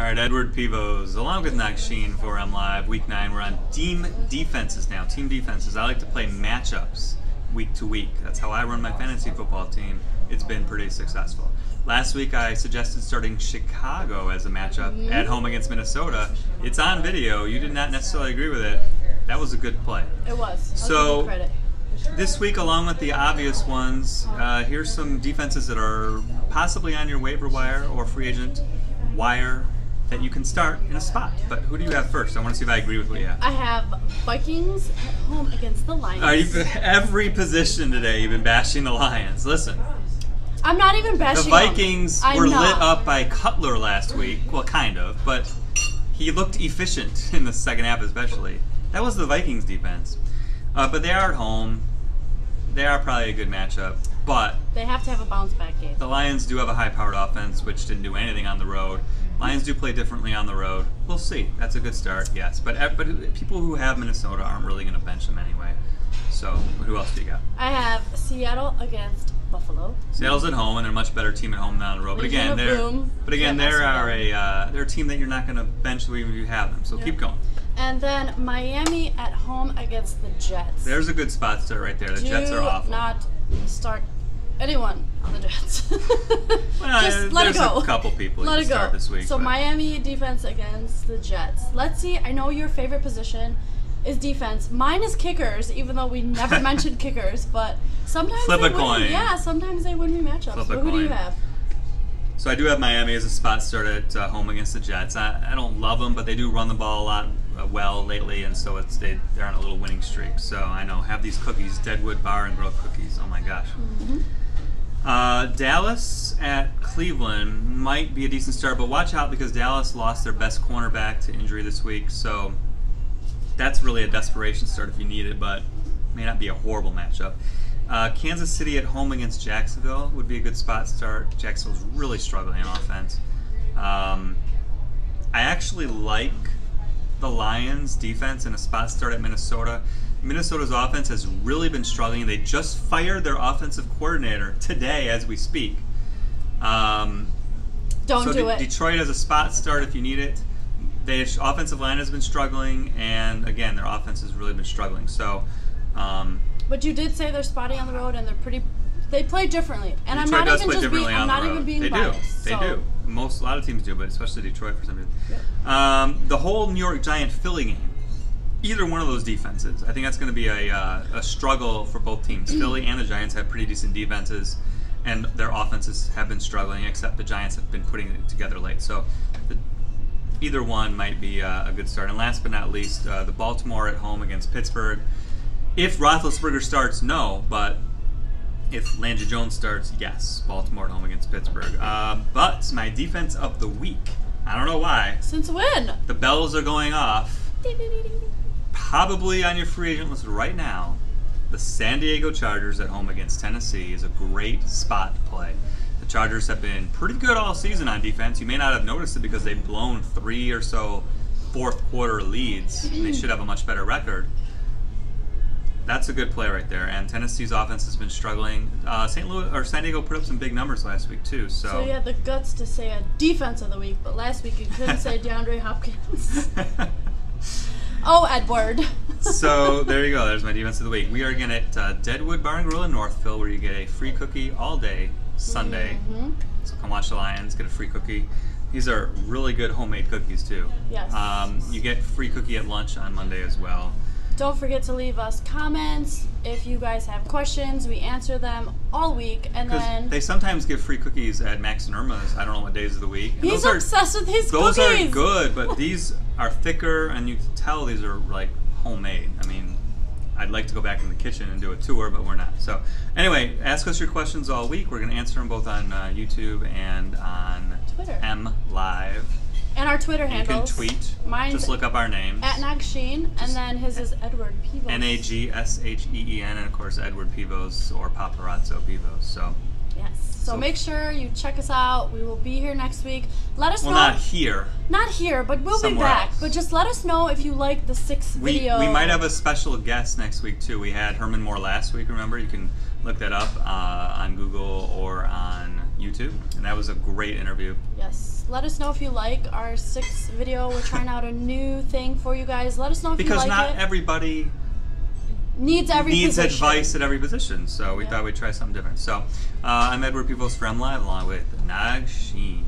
right, Edward Pevos, along with Nagsheen for MLive. Week 9, we're on team defenses now. Team defenses. I like to play matchups week to week. That's how I run my fantasy football team. It's been pretty successful. Last week I suggested starting Chicago as a matchup at home against Minnesota. It's on video. You did not necessarily agree with it. That was a good play. It was. So credit. This week, along with the obvious ones, here's some defenses that are possibly on your waiver wire or free agent wire that you can start in a spot. But who do you have first? I want to see if I agree with what you have. I have Vikings at home against the Lions. Every position today you've been bashing the Lions. Listen. I'm not even bashing the Vikings them. were lit up by Cutler last week. Well, kind of, but he looked efficient in the second half especially. That was the Vikings defense. But they are at home. They are probably a good matchup. But they have to have a bounce back game. The Lions do have a high-powered offense, which didn't do anything on the road. Lions do play differently on the road. We'll see. That's a good start, yes. But people who have Minnesota aren't really going to bench them anyway. So who else do you got? I have Seattle against Buffalo. Seattle's at home, and they're a much better team at home than on the road. But again, they're a team that you're not going to bench even if you have them. So keep going. And then Miami at home against the Jets. There's a good spot start right there. The Jets are awful. Do not start anyone on the Jets. Well, just let it go. There's a couple people you can start this week. So Miami defense against the Jets. Let's see. I know your favorite position is defense. Mine is kickers, even though we never mentioned kickers. But sometimes Flip they a coin. win. Yeah, sometimes they win me matchups. Flip a Who coin. do you have? So I do have Miami as a spot start at home against the Jets. I don't love them, but they do run the ball a lot well lately, and so they're on a little winning streak. So I know, have these cookies, Deadwood Bar and Grill cookies. Oh my gosh. Dallas at Cleveland might be a decent start, but watch out because Dallas lost their best cornerback to injury this week. So that's really a desperation start if you need it, but may not be a horrible matchup. Kansas City at home against Jacksonville would be a good spot start. Jacksonville's really struggling on offense. I actually like the Lions defense in a spot start at Minnesota. Minnesota's offense has really been struggling. They just fired their offensive coordinator today as we speak. Don't do it. Detroit has a spot start if you need it. Their offensive line has been struggling, and again, their offense has really been struggling. So, but you did say they're spotty on the road, and they play differently. And Detroit I'm not even being they biased. They do. A lot of teams do, but especially Detroit for some reason. Yep. The whole New York Giant Philly game, either one of those defenses, I think that's going to be a struggle for both teams. Philly and the Giants have pretty decent defenses, and their offenses have been struggling, except the Giants have been putting it together late. So either one might be a good start. And last but not least, the Baltimore at home against Pittsburgh. If Roethlisberger starts, no, but if Landry Jones starts, yes. Baltimore at home against Pittsburgh. But my defense of the week, I don't know why. Since when? The bells are going off. Probably on your free agent list right now. The San Diego Chargers at home against Tennessee is a great spot to play. The Chargers have been pretty good all season on defense. You may not have noticed it because they've blown 3 or so fourth quarter leads. They should have a much better record. That's a good play right there. And Tennessee's offense has been struggling. San Diego put up some big numbers last week too. So you had the guts to say a defense of the week, but last week you couldn't say DeAndre Hopkins. Oh, Edward. So there you go. There's my defense of the week. We are again at Deadwood Bar Grill in Northville, where you get a free cookie all day Sunday. So come watch the Lions, get a free cookie. These are really good homemade cookies too. Yes. You get free cookie at lunch on Monday as well. Don't forget to leave us comments. If you guys have questions, we answer them all week. And then they sometimes give free cookies at Max and Irma's. I don't know what days of the week. And he's obsessed with his cookies. Those are good, but these are thicker, and you can tell these are like homemade. I mean, I'd like to go back in the kitchen and do a tour, but we're not. So anyway, ask us your questions all week. We're going to answer them both on YouTube and on Twitter. MLive. And our Twitter handles. You can tweet. Mine's just look up our names. At Nagsheen, and then his is Edward Pevos. Nagsheen, and of course Edward Pevos or Paparazzo Pevos. So. Yes. So make sure you check us out. We will be here next week. Let us know. Well, not here. Not here, but we'll be back. Else. But just let us know if you like the 6 video. We might have a special guest next week too. We had Herman Moore last week. Remember, you can look that up on Google or on YouTube. too. And that was a great interview. Yes. Let us know if you like our 6th video. We're trying out a new thing for you guys. Let us know if you like it. Because not everybody needs advice at every position. So we Yeah. thought we'd try something different. So I'm Edward Pevos from MLive, along with Nagsheen.